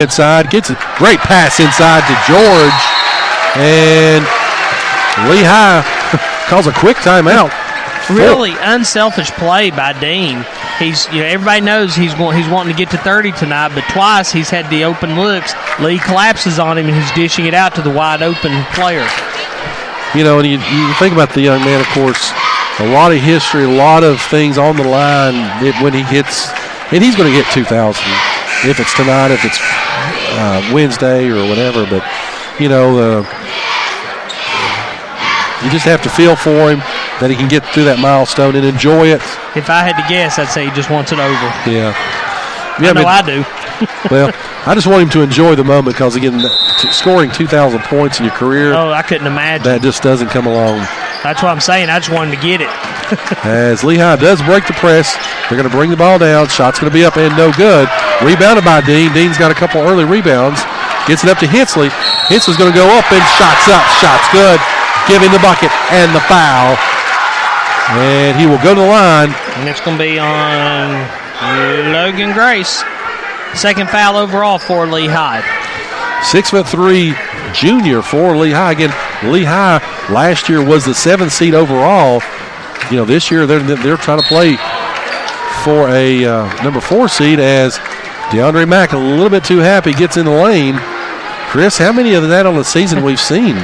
Inside, gets a great pass inside to George, and Lehigh calls a quick timeout. Really unselfish play by Dean. Everybody knows he's wanting to get to 30 tonight, but twice he's had the open looks. Lee collapses on him, and he's dishing it out to the wide open player. You know, and you think about the young man, of course, a lot of history, a lot of things on the line when he hits, and he's going to get 2,000 if it's tonight, if it's Wednesday or whatever, but you just have to feel for him that he can get through that milestone and enjoy it. If I had to guess, I'd say he just wants it over. Yeah, I do. Well, I just want him to enjoy the moment because, again, scoring 2,000 points in your career, I couldn't imagine. That just doesn't come along. That's what I'm saying. I just wanted to get it. As Lehigh does break the press, they're going to bring the ball down. Shot's going to be up and no good. Rebounded by Dean. Dean's got a couple early rebounds. Gets it up to Hensley. Hensley's going to go up and shot's up. Shot's good. Giving the bucket and the foul. And he will go to the line. And it's going to be on Logan Grace. Second foul overall for Lehigh. 6'3" junior for Lehigh. Again, Lehigh last year was the 7th seed overall. This year they're trying to play for a number 4 seed as DeAndre Mack, a little bit too happy, gets in the lane. Chris, how many of that on the season we've seen?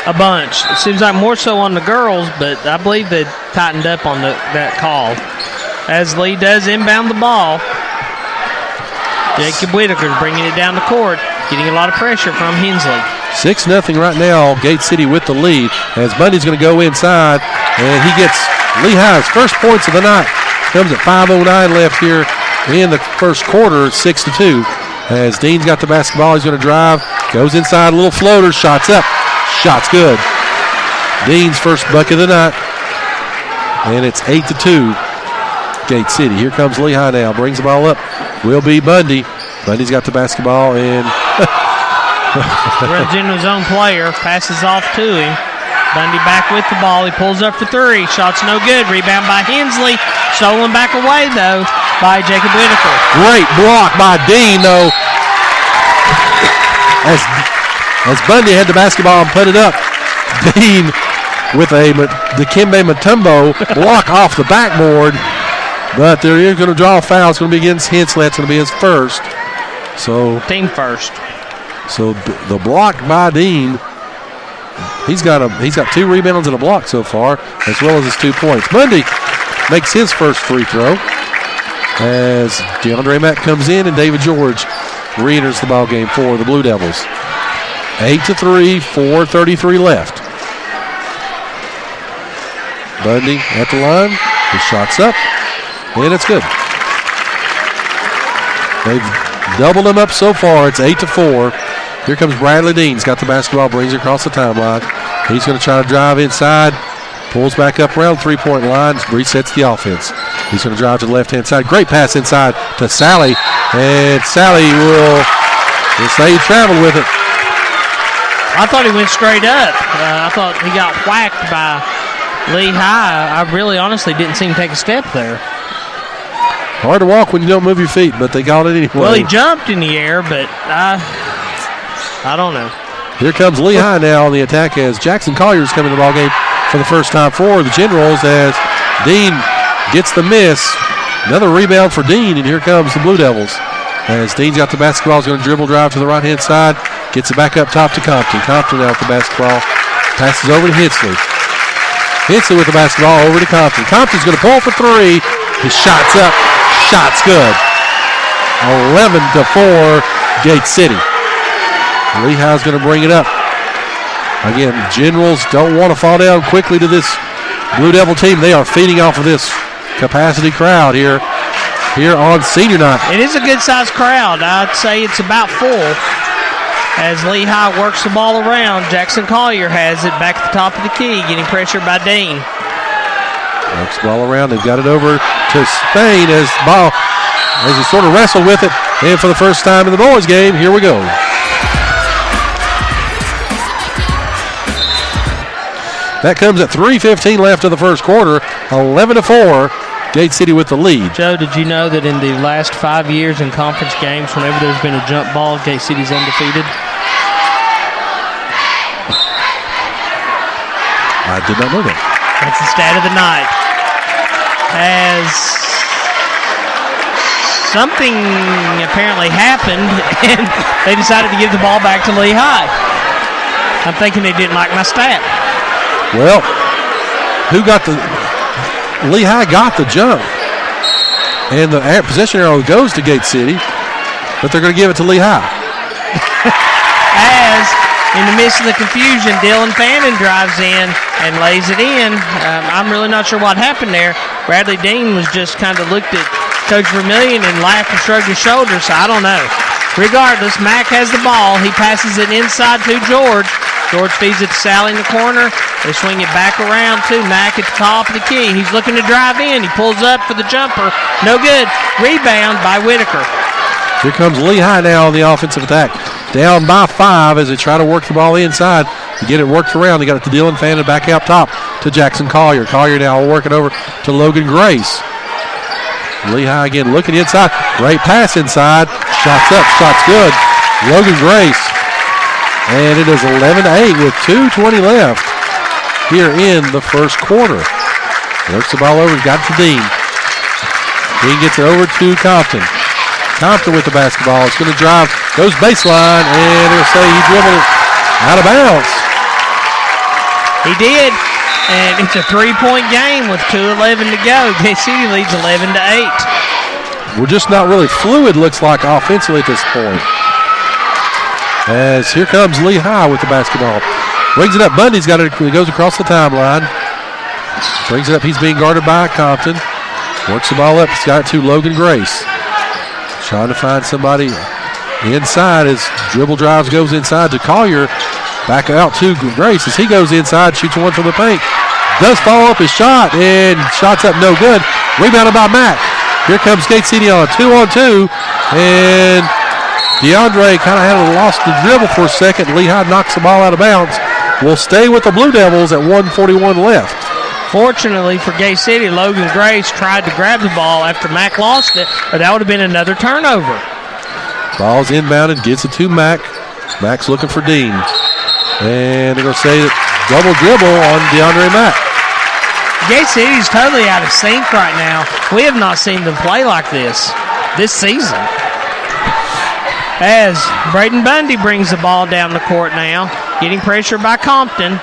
A bunch. It seems like more so on the girls, but I believe they tightened up on that call. As Lee does inbound the ball, Jacob Whitaker's bringing it down the court, getting a lot of pressure from Hensley. 6-0 right now, Gate City with the lead as Bundy's going to go inside, and he gets Lehigh's first points of the night. Comes at 5:09 left here in the first quarter, 6-2. As Dean's got the basketball, he's going to drive, goes inside, a little floater, shots up, shot's good. Dean's first bucket of the night, and it's 8-2. Gate City. Here comes Lehigh now, brings the ball up. Will be Bundy. Bundy's got the basketball and runs into his own player, passes off to him. Bundy back with the ball. He pulls up for 3. Shot's no good. Rebound by Hensley. Stolen back away, though, by Jacob Whitaker. Great block by Dean, though. As Bundy had the basketball and put it up, Dean with a Dikembe Mutombo block off the backboard. But they're going to draw a foul. It's going to be against Hensley. That's going to be his first. So team first. So the block by Dean. He's got 2 rebounds and a block so far, as well as his 2 points. Bundy makes his first free throw as DeAndre Mack comes in and David George re-enters the ball game for the Blue Devils. 8-3, 4:33 left. Bundy at the line. His shot's up, and it's good. They've doubled him up so far. It's 8-4. Here comes Bradley Dean. He's got the basketball, brings it across the timeline. He's going to try to drive inside. Pulls back up around 3-point line. Resets the offense. He's going to drive to the left-hand side. Great pass inside to Sally. And Sally will say he traveled with it. I thought he went straight up. I thought he got whacked by Lehigh. I really honestly didn't see him take a step there. Hard to walk when you don't move your feet, but they got it anyway. Well, he jumped in the air, but I don't know. Here comes Lehigh now on the attack as Jackson Collier's coming to the ball game for the first time for the Generals as Dean gets the miss. Another rebound for Dean, and here comes the Blue Devils. As Dean's got the basketball, he's going to dribble drive to the right-hand side, gets it back up top to Compton. Compton now with the basketball, passes over to Hensley. Hensley with the basketball over to Compton. Compton's going to pull for 3. His shot's up, shot's good. 11-4, Gate City. Lehigh's going to bring it up. Again, Generals don't want to fall down quickly to this Blue Devil team. They are feeding off of this capacity crowd here on senior night. It is a good-sized crowd. I'd say it's about full. As Lehigh works the ball around, Jackson Collier has it back at the top of the key, getting pressure by Dean. Works the ball around. They've got it over to Spain as he sort of wrestled with it. And for the first time in the boys' game, here we go. That comes at 3:15 left of the first quarter. 11-4. Gate City with the lead. Joe, did you know that in the last 5 years in conference games, whenever there's been a jump ball, Gate City's undefeated? I did not know that. That's the stat of the night. As something apparently happened, and they decided to give the ball back to Lehigh. I'm thinking they didn't like my stat. Well, Lehigh got the jump. And the possession arrow goes to Gate City, but they're going to give it to Lehigh. As in the midst of the confusion, Dylan Fannin drives in and lays it in. I'm really not sure what happened there. Bradley Dean was just kind of looked at Coach Vermillion and laughed and shrugged his shoulders, so I don't know. Regardless, Mack has the ball. He passes it inside to George. George feeds it to Sally in the corner. They swing it back around to Mack at the top of the key. He's looking to drive in. He pulls up for the jumper. No good. Rebound by Whitaker. Here comes Lehigh now on the offensive attack. Down by 5 as they try to work the ball inside. To get it worked around, they got it to Dylan Fannin back out top to Jackson Collier. Collier now will work it over to Logan Grace. Lehigh again looking inside. Great pass inside. Shots up. Shots good. Logan Grace. And it is 11-8 with 2:20 left here in the first quarter. Works the ball over. Got it to Dean. Dean gets it over to Compton. Compton with the basketball. It's going to drive. Goes baseline. And it'll say he dribbled it out of bounds. He did. And it's a 3-point game with 2:11 to go. Gate City leads 11-8. We're just not really fluid, looks like, offensively at this point. As here comes Lehigh with the basketball. Brings it up. Bundy's got it. He goes across the timeline. Brings it up. He's being guarded by Compton. Works the ball up. He's got it to Logan Grace. Trying to find somebody inside as dribble drives, goes inside to Collier. Back out to Grace as he goes inside, shoots one from the paint. Does follow up his shot, and shot's up no good. Rebounded by Mack. Here comes Gate City on a 2-on-2, and DeAndre kind of had lost the dribble for a second. Lehigh knocks the ball out of bounds. Will stay with the Blue Devils at 1:41 left. Fortunately for Gate City, Logan Grace tried to grab the ball after Mack lost it, but that would have been another turnover. Ball's inbounded, gets it to Mack. Mack's looking for Dean. And they're going to say that double dribble on DeAndre Mack. Gate City's totally out of sync right now. We have not seen them play like this season. As Braden Bundy brings the ball down the court now, getting pressure by Compton.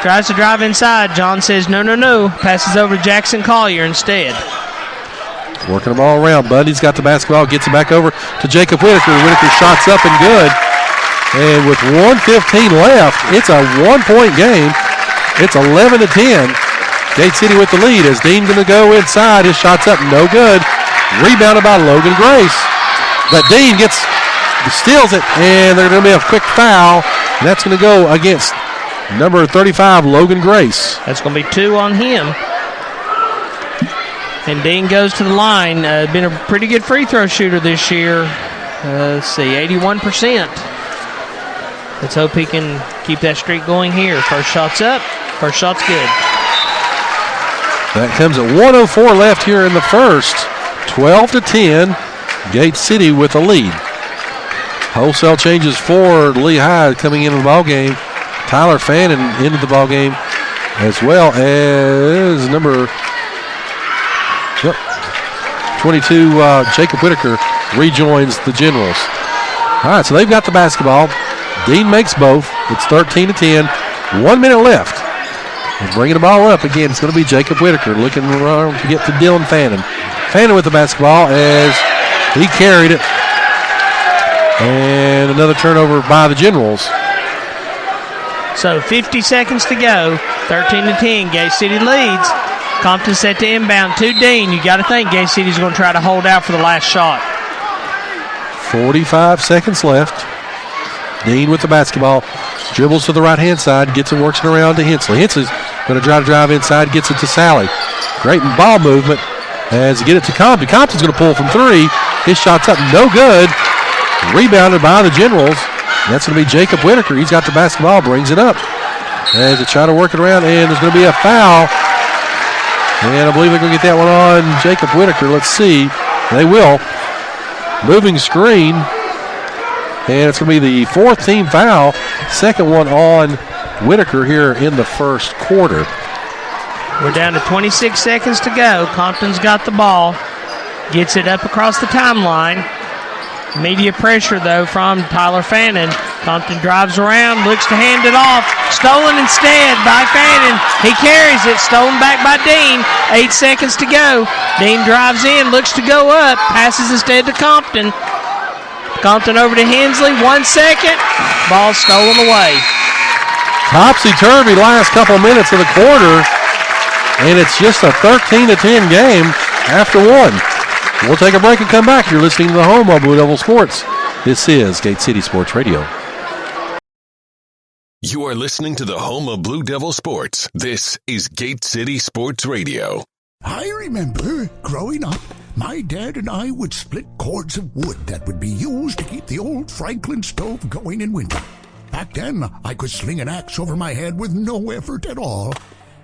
Tries to drive inside. John says no. Passes over to Jackson Collier instead. Working the ball around. Bundy's got the basketball, gets it back over to Jacob Whitaker. Whitaker shots up and good. And with 1:15 left, it's a 1-point game. It's 11-10. Gate City with the lead as Dean going to go inside. His shot's up, no good. Rebounded by Logan Grace. But Dean steals it, and there's going to be a quick foul. And that's going to go against number 35, Logan Grace. That's going to be 2 on him. And Dean goes to the line. Been a pretty good free throw shooter this year. Let's see, 81%. Let's hope he can keep that streak going here. First shot's up. First shot's good. That comes at 1:04 left here in the first. 12-10. Gate City with the lead. Wholesale changes for Lehigh coming into the ball game. Tyler Fannin into the ball game, as well as number 22 Jacob Whitaker rejoins the Generals. All right, so they've got the basketball. Dean makes both. It's 13-10. 1 minute left. And bringing the ball up again, it's going to be Jacob Whitaker looking around to get to Dylan Fannin. Fannin with the basketball as he carried it. And another turnover by the Generals. So 50 seconds to go. 13-10. Gate City leads. Compton set to inbound to Dean. You got to think Gate City's going to try to hold out for the last shot. 45 seconds left. Dean with the basketball. Dribbles to the right-hand side. Gets it, works it around to Hensley. Hensley's going to try to drive inside. Gets it to Sally. Great ball movement as he get it to Compton. Compton's going to pull from 3. His shot's up. No good. Rebounded by the Generals. That's going to be Jacob Whitaker. He's got the basketball. Brings it up as they try to work it around. And there's going to be a foul. And I believe they're going to get that one on Jacob Whitaker. Let's see. They will. Moving screen. And it's going to be the 4th team foul. Second one on Whitaker here in the first quarter. We're down to 26 seconds to go. Compton's got the ball. Gets it up across the timeline. Media pressure, though, from Tyler Fannin. Compton drives around, looks to hand it off. Stolen instead by Fannin. He carries it, stolen back by Dean. 8 seconds to go. Dean drives in, looks to go up, passes instead to Compton. Compton over to Hensley, 1 second. Ball stolen away. Topsy-turvy last couple minutes of the quarter, and it's just a 13-10 game after one. We'll take a break and come back. You're listening to the home of Blue Devil Sports. This is Gate City Sports Radio. You are listening to the home of Blue Devil Sports. This is Gate City Sports Radio. I remember growing up, my dad and I would split cords of wood that would be used to keep the old Franklin stove going in winter. Back then, I could sling an axe over my head with no effort at all.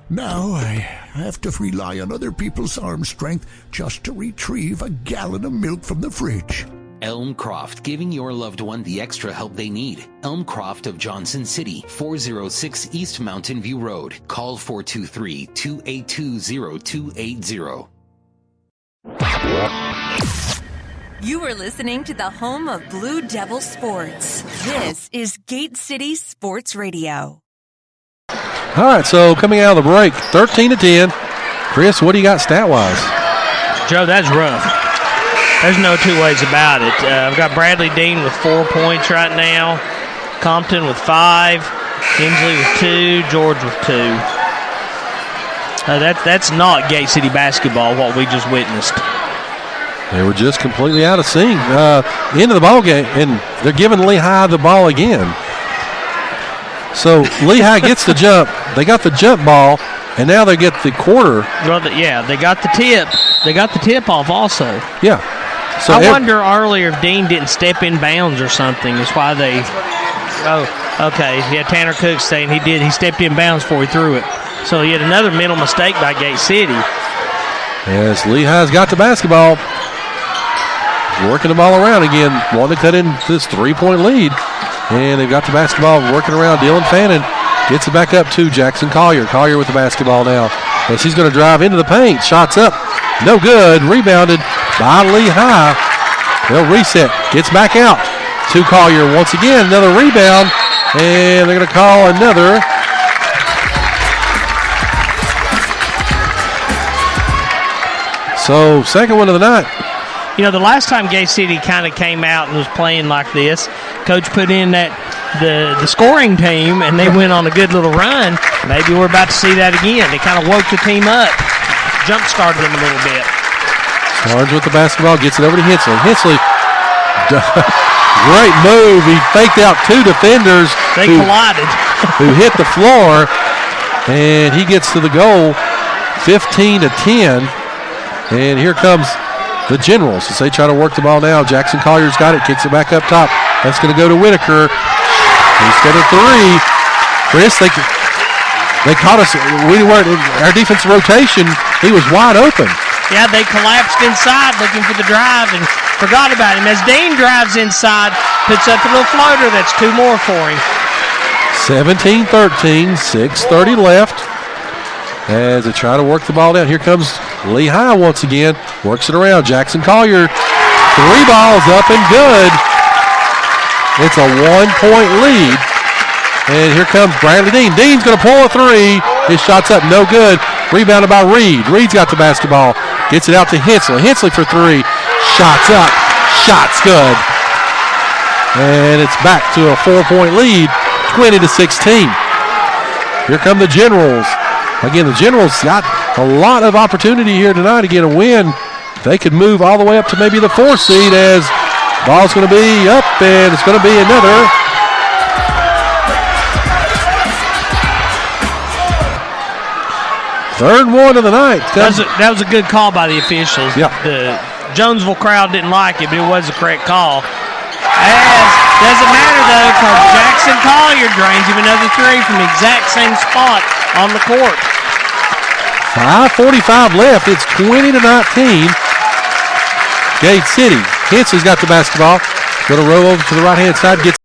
Now I have to rely on other people's arm strength just to retrieve a gallon of milk from the fridge. Elmcroft, giving your loved one the extra help they need. Elmcroft of Johnson City, 406 East Mountain View Road. Call 423-282-0280. You are listening to the home of Blue Devil Sports. This is Gate City Sports Radio. All right, so coming out of the break, 13-10. Chris, what do you got stat-wise? Joe, that's rough. There's no two ways about it. I've got Bradley Dean with 4 points right now. Compton with 5. Hensley with 2. George with 2. That's not Gate City basketball, what we just witnessed. They were just completely out of sync. Into the ball game, and they're giving Lehigh the ball again. So Lehigh gets the jump. They got the jump ball, and now they get the quarter. Well, they got the tip. They got the tip off also. Yeah. So I wonder earlier if Dean didn't step in bounds or something. Is why they. Oh, okay. Yeah, Tanner Cook saying he did. He stepped in bounds before he threw it. So he had another mental mistake by Gate City. As Lehigh's got the basketball, working the ball around again, wanting to cut in this 3-point lead. And they've got the basketball working around. Dylan Fannin gets it back up to Jackson Collier. Collier with the basketball now. As he's going to drive into the paint. Shots up. No good. Rebounded by Lehigh. They'll reset. Gets back out to Collier once again. Another rebound. And they're going to call another. So, second one of the night. You know, the last time Gate City kind of came out and was playing like this, Coach put in the scoring team, and they went on a good little run. Maybe we're about to see that again. They kind of woke the team up, jump-started them a little bit. Sarge with the basketball, gets it over to Hensley. Hensley, great move. He faked out 2 defenders. They collided. Who hit the floor, and he gets to the goal, 15-10. And here comes the Generals as they try to work the ball now. Jackson Collier's got it, kicks it back up top. That's going to go to Whitaker. Instead of 3, Chris, they caught us. We weren't in our defensive rotation. He was wide open. Yeah, they collapsed inside looking for the drive and forgot about him. As Dean drives inside, puts up a little floater. That's 2 more for him. 17-13, 6:30 left. As they try to work the ball down. Here comes Lehigh once again. Works it around. Jackson Collier. 3 balls up and good. It's a 1-point lead. And here comes Bradley Dean. Dean's going to pull a 3. His shot's up. No good. Rebounded by Reed. Reed's got the basketball. Gets it out to Hensley. Hensley for 3. Shots up. Shots good. And it's back to a 4-point lead. 20-16. Here come the Generals. Again, the Generals got a lot of opportunity here tonight to get a win. They could move all the way up to maybe the 4th seed as ball's going to be up, and it's going to be another. Third one of the night. That was a good call by the officials. Yeah. The Jonesville crowd didn't like it, but it was the correct call. Doesn't matter, though, because Jackson Collier drains him another 3 from the exact same spot on the court. 5:45 left. It's 20-19. Gate City. Hensley's got the basketball. Going to roll over to the right-hand side. Gets